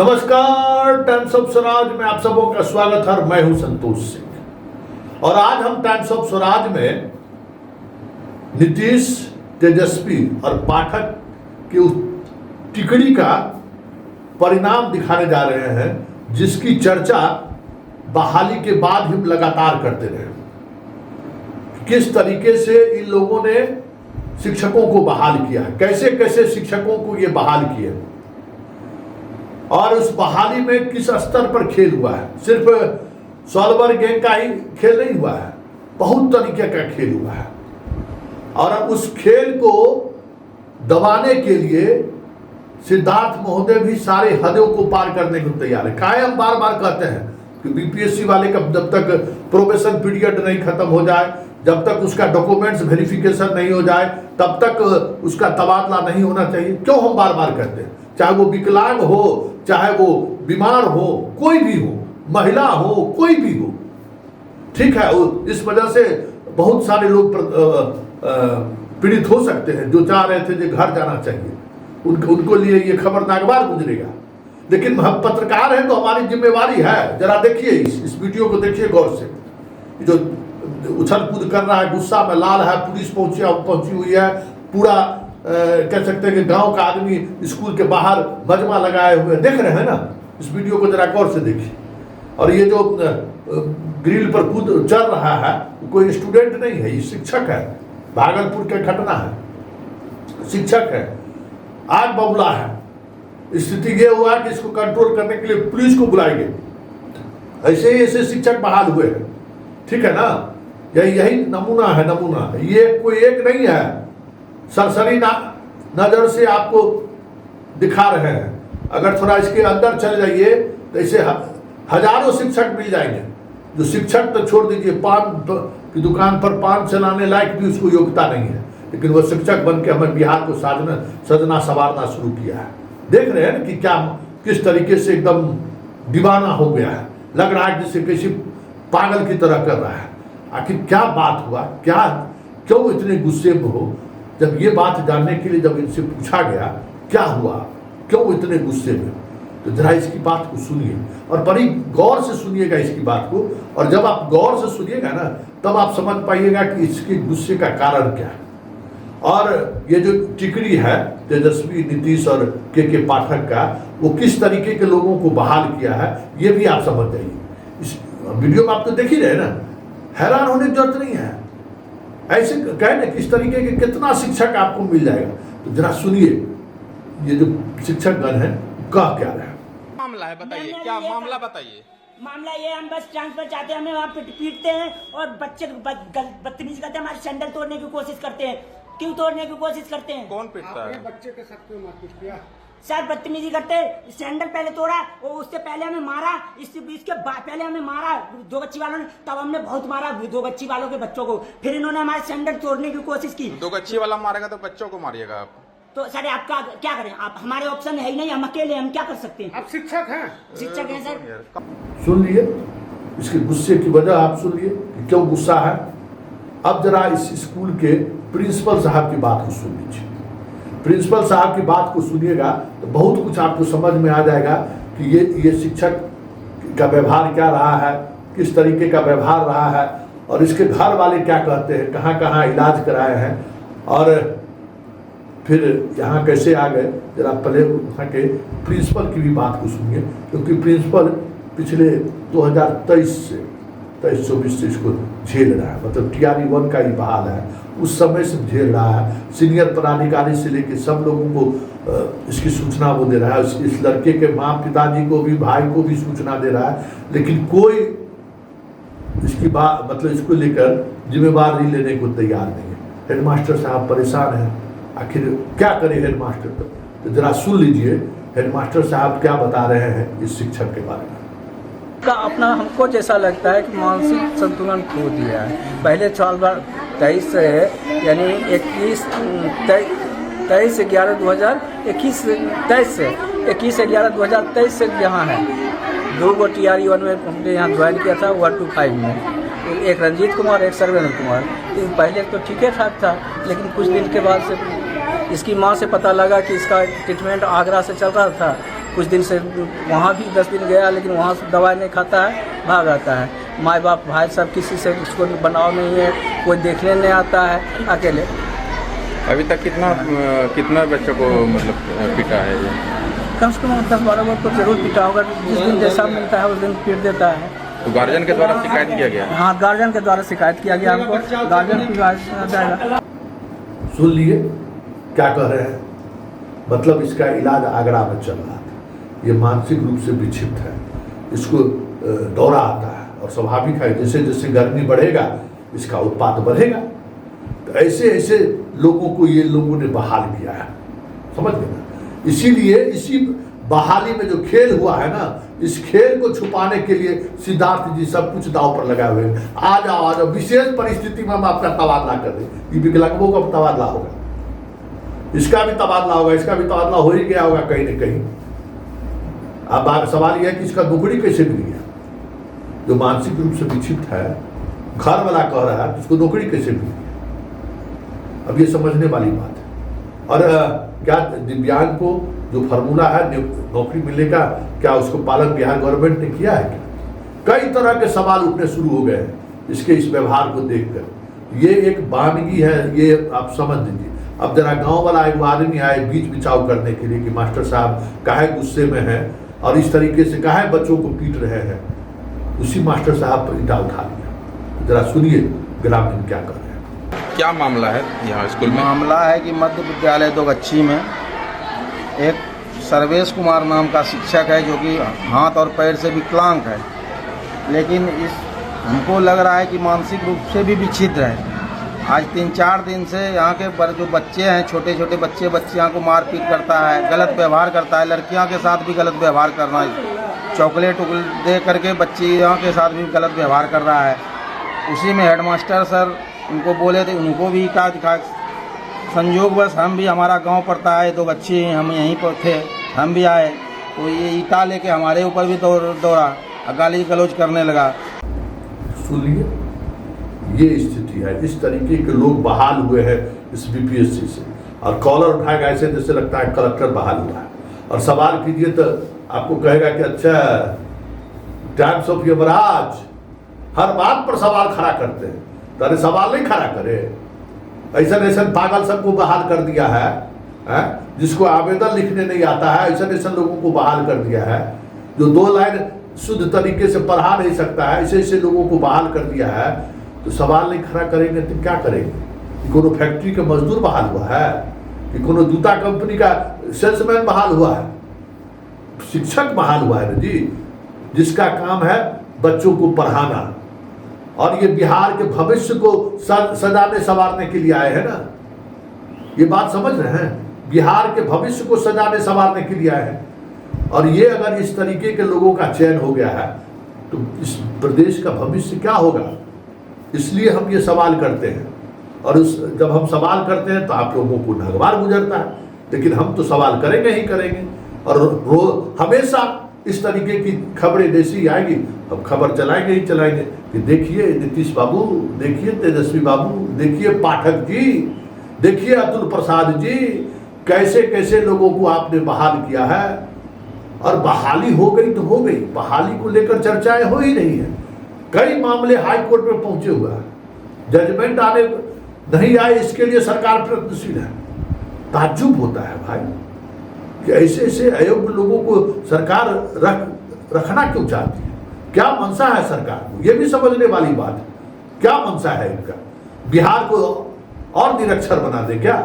नमस्कार, times of Swaraj में आप सबों का स्वागत है। मैं हूं संतोष सिंह और आज हम टाइम्स ऑफ स्वराज में नीतीश, तेजस्वी और पाठक की उस टिकड़ी का परिणाम दिखाने जा रहे हैं जिसकी चर्चा बहाली के बाद ही लगातार करते रहे। किस तरीके से इन लोगों ने शिक्षकों को बहाल किया है, कैसे कैसे शिक्षकों को ये बहाल किए और उस बहाली में किस स्तर पर खेल हुआ है। सिर्फ सॉल्वर गैंग का ही खेल नहीं हुआ है, बहुत तरीके का खेल हुआ है। और अब उस खेल को दबाने के लिए सिद्धार्थ महोदय भी सारे हदों को पार करने को तैयार है। काहे हम बार बार कहते हैं कि बीपीएससी वाले का जब तक प्रोबेशन पीरियड नहीं खत्म हो जाए, जब तक उसका डॉक्यूमेंट्स वेरिफिकेशन नहीं हो जाए, तब तक उसका तबादला नहीं होना चाहिए। क्यों हम बार बार कहते हैं? चाहे वो विकलांग हो, चाहे वो बीमार हो, कोई भी हो, महिला हो, कोई भी हो, ठीक है। इस वजह से बहुत सारे लोग पीड़ित हो सकते हैं जो चाह रहे थे जो घर जाना चाहिए, उनको लिए ये खबर नागवार गुजरेगा। लेकिन हम पत्रकार हैं तो हमारी जिम्मेवारी है। जरा देखिए इस वीडियो को, देखिए गौर से। जो उछल कूद कर रहा है, गुस्सा में लाल है, पुलिस पहुंची हुई है, पूरा कह सकते हैं कि गांव का आदमी स्कूल के बाहर मजमा लगाए हुए देख रहे हैं ना। इस वीडियो को जरा गौर से देखिए। और ये जो ग्रिल पर कूद चल रहा है कोई स्टूडेंट नहीं है, ये शिक्षक है। भागलपुर का घटना है, शिक्षक है, आग बबूला है। स्थिति ये हुआ कि इसको कंट्रोल करने के लिए पुलिस को बुलाएंगे। ऐसे ही ऐसे शिक्षक बहाल हुए हैं, ठीक है ना। यही नमूना है, नमूना। ये कोई एक नहीं है, सरसरी नजर से आपको दिखा रहे हैं। अगर थोड़ा इसके अंदर चले जाइए तो ऐसे हजारों शिक्षक मिल जाएंगे। जो शिक्षक तो छोड़ दीजिए, पान की दुकान पर पान चलाने लायक भी उसको योग्यता नहीं है, लेकिन वह शिक्षक बन के हमें बिहार को सजना संवारना शुरू किया है। देख रहे हैं कि क्या किस तरीके से एकदम दीवाना हो गया है। लग रहा है जैसे किसी पागल की तरह कर रहा है। आखिर क्या बात हुआ, क्या क्यों इतने गुस्से में हो? जब ये बात जानने के लिए जब इनसे पूछा गया क्या हुआ, क्यों इतने गुस्से में, तो जरा इसकी बात को सुनिए और बड़ी गौर से सुनिएगा इसकी बात को। और जब आप गौर से सुनिएगा ना, तब आप समझ पाइएगा कि इसके गुस्से का कारण क्या है। और ये जो टिकड़ी है तेजस्वी, नीतीश और के पाठक का, वो किस तरीके के लोगों को बहाल किया है, ये भी आप समझ जाइए। इस वीडियो में आप तो देख ही रहे ना, हैरान होने की जरूरत नहीं है। ऐसे कहने किस तरीके के कितना शिक्षक आपको मिल जाएगा। तो जरा सुनिए ये जो शिक्षक गण है कह क्या रहा है। मामला है, बताइए क्या मामला, बताइए। मामला ये, हम बस ट्रांसफर चाहते हैं, हमें वहाँ पीटते हैं और बच्चे बदतमीजी करते हैं, हमारे सैंडल तोड़ने की कोशिश करते हैं। क्यों तोड़ने की कोशिश करते हैं? कौन पीटता है? बच्चे के साथ क्यों मारपीट किया? सर बदतमीजी करते हैं। सैंडल पहले तोड़ा और उससे पहले हमें मारा, इसके पहले हमें मारा दो बच्ची वालों ने, तब हमने बहुत मारा दो बच्ची वालों के बच्चों को। फिर इन्होंने हमारे सैंडल तोड़ने की कोशिश की। दो बच्ची वाला मारेगा तो बच्चों को मारिएगा आप? तो सर आप क्या करें? आप हमारे ऑप्शन है ही नहीं, हम अकेले, हम क्या कर सकते हैं? आप शिक्षक हैं? शिक्षक हैं सर। सुन लिए इसके गुस्से की वजह, आप सुन लिए कि क्यों गुस्सा है। अब जरा इस स्कूल के प्रिंसिपल साहब की बात को सुन लीजिए। प्रिंसिपल साहब की बात को सुनिएगा तो बहुत कुछ आपको समझ में आ जाएगा कि ये शिक्षक का व्यवहार क्या रहा है, किस तरीके का व्यवहार रहा है, और इसके घर वाले क्या कहते हैं, कहाँ कहाँ इलाज कराए हैं और फिर यहाँ कैसे आ गए। जरा पहले वहाँ के प्रिंसिपल की भी बात को सुनिए, क्योंकि प्रिंसिपल पिछले 2023 से 23-24 से इसको झेल रहा है। मतलब TRE 1 का ही बहाल है, उस समय से झेल रहा है। सीनियर पदाधिकारी से लेकर सब लोगों को इसकी सूचना वो दे रहा है। इस लड़के के माँ पिताजी को भी, भाई को भी सूचना दे रहा है, लेकिन कोई इसकी बात मतलब इसको लेकर जिम्मेवारी लेने को तैयार नहीं है। हेडमास्टर साहब परेशान हैं, आखिर क्या करे हेडमास्टर। तो जरा सुन लीजिए हेडमास्टर साहब क्या बता रहे हैं इस शिक्षक के बारे में। का अपना हमको जैसा लगता है कि मानसिक संतुलन खो दिया है। पहले साल 23 से यानी 21/11/2023 से यहाँ है। 2 गो TRE 1 में हमने यहाँ ज्वाइन किया था, 125 में। एक रंजीत कुमार, एक सर्वेंद्र कुमार। पहले तो ठीक ठाक था, लेकिन कुछ दिन के बाद से इसकी माँ से पता लगा कि इसका ट्रीटमेंट आगरा से चल रहा था, कुछ दिन से वहाँ भी 10 दिन गया, लेकिन वहाँ से दवाई नहीं खाता है, भाग आता है। माँ बाप भाई सब किसी से उसको बनाव नहीं है, कोई देखने नहीं आता है, अकेले। अभी तक कितना बच्चों को मतलब पिटा है ये? कम से कम 10-12 वर्ष तो जरूर पिटा होगा। जिस दिन जैसा मिलता है उस दिन पीट देता है। तो गार्जियन के द्वारा शिकायत किया गया? हाँ, गार्जियन के द्वारा शिकायत किया गया हमको। गार्जियन की बात जाएगा। सुन लिए क्या कह रहे हैं? मतलब इसका इलाज आगरा में चल रहा था। ये मानसिक रूप से विक्षिप्त है, इसको दौरा आता है और स्वाभाविक है जैसे जैसे गर्मी बढ़ेगा इसका उत्पाद बढ़ेगा। तो ऐसे ऐसे लोगों को ये लोगों ने बहाल किया है, समझ गए ना? इसीलिए इसी बहाली में जो खेल हुआ है ना, इस खेल को छुपाने के लिए सिद्धार्थ जी सब कुछ दाव पर लगाए हुए हैं। आ जाओ विशेष परिस्थिति में हम आपका तबादला कर दें। ये विकलांगों का तबादला होगा, इसका भी तबादला होगा, इसका भी तबादला हो ही गया होगा कहीं न कहीं। अब सवाल यह है कि इसका नौकरी कैसे मिल गया? जो मानसिक रूप से विक्षिप्त है, घर वाला कह रहा है उसको नौकरी कैसे मिल गया? अब ये समझने वाली बात है। और क्या दिव्यांग को जो फार्मूला है नौकरी मिलने का, क्या उसको पालन बिहार गवर्नमेंट ने किया है क्या? कई तरह के सवाल उठने शुरू हो गए हैं इसके इस व्यवहार को देखकर। ये एक वानगी है, ये आप समझ लीजिए। अब जरा गांव वाला एक आदमी आए बीच बिचाव करने के लिए कि मास्टर साहब काहे गुस्से में हैं और इस तरीके से काहे बच्चों को पीट रहे हैं, उसी मास्टर साहब पर ईंटा उठा लिया। जरा सुनिए ग्रामीण क्या कर रहे हैं। क्या मामला है यहाँ स्कूल में? मामला है कि मध्य विद्यालय दोगच्छी में एक सर्वेश कुमार नाम का शिक्षक है जो कि हाथ और पैर से विकलांग है, लेकिन हमको लग रहा है कि मानसिक रूप से भी विक्षिप्त है। आज 3-4 दिन से यहाँ के जो बच्चे हैं, छोटे छोटे बच्चियाँ को मारपीट करता है, गलत व्यवहार करता है। लड़कियों के साथ भी गलत व्यवहार करना है, चॉकलेट दे करके बच्चियों के साथ भी गलत व्यवहार कर रहा है। उसी में हेडमास्टर सर उनको बोले थे, उनको भी ईंटा दिखा। संयोग बस हम भी, हमारा गांव पड़ता है दोगच्छी, हम यहीं पर थे, हम भी आए तो ये ईंटा लेके हमारे ऊपर भी दौड़ा, गाली गलौज करने लगा। सुनिए, ये स्थिति है। इस तरीके के लोग बहाल हुए हैं इस बीपीएससी से, और कॉलर उठाएगा ऐसे जैसे लगता है कलेक्टर बहाल हुआ है। और सवाल कीजिए तो आपको कहेगा कि अच्छा टाइम्स ऑफ यमराज हर बात पर सवाल खड़ा करते हैं। तो अरे सवाल नहीं खड़ा करे, ऐसा ऐसा पागल सबको बहाल कर दिया है, जिसको आवेदन लिखने नहीं आता है, ऐसा ऐसा लोगों को बहाल कर दिया है। जो 2 लाइन शुद्ध तरीके से पढ़ा नहीं सकता है, ऐसे ऐसे लोगों को बहाल कर दिया है। तो सवाल नहीं खड़ा करेंगे तो क्या करेंगे? कि कोनो फैक्ट्री का मजदूर बहाल हुआ है, कि कोनो जूता कंपनी का सेल्समैन बहाल हुआ है? शिक्षक बहाल हुआ है ना जी, जिसका काम है बच्चों को पढ़ाना। और ये बिहार के भविष्य को सजाने संवारने के लिए आए हैं ना, ये बात समझ रहे हैं? बिहार के भविष्य को सजाने संवारने के लिए आए हैं। और ये अगर इस तरीके के लोगों का चयन हो गया है तो इस प्रदेश का भविष्य क्या होगा? इसलिए हम ये सवाल करते हैं। और जब हम सवाल करते हैं तो आप लोगों को ढगवार गुजरता है, लेकिन हम तो सवाल करेंगे ही करेंगे। और हमेशा इस तरीके की खबरें जैसी आएगी हम खबर चलाएंगे ही चलाएंगे कि देखिए नीतीश बाबू, देखिए तेजस्वी बाबू, देखिए पाठक जी, देखिए अतुल प्रसाद जी, कैसे कैसे लोगों को आपने बहाल किया है। और बहाली हो गई तो हो गई, बहाली को लेकर चर्चाएं हो ही रही है। कई मामले हाई कोर्ट में पहुंचे हुए हैं, जजमेंट आने नहीं आए, इसके लिए सरकार प्रयत्नशील है। ताज्जुब होता है भाई कि ऐसे ऐसे अयोग्य लोगों को सरकार रखना क्यों चाहती है? क्या मंशा है सरकार को? यह भी समझने वाली बात है। क्या मंशा है इनका? बिहार को और निरक्षर बना दे क्या?